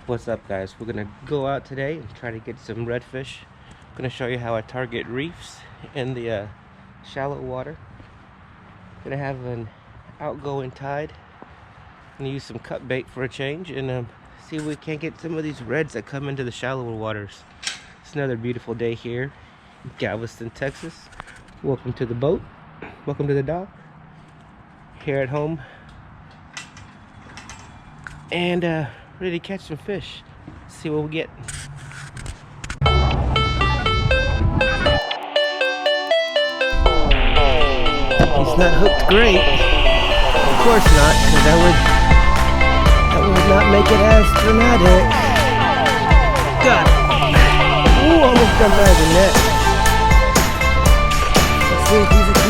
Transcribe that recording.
What's up, guys? We're gonna go out today and try to get some redfish. I'm gonna show you how I target reefs in the shallow water. Gonna have an outgoing tide. Gonna use some cut bait for a change and see if we can't get some of these reds that come into the shallower waters. It's another beautiful day here in Galveston, Texas. Welcome to the boat. Welcome to the dock. Here at home. And ready to catch some fish. See what we get. He's not hooked great. Of course not, because that would not make it as dramatic. Got it. Ooh, almost jumped out of the net. Let's see if he's a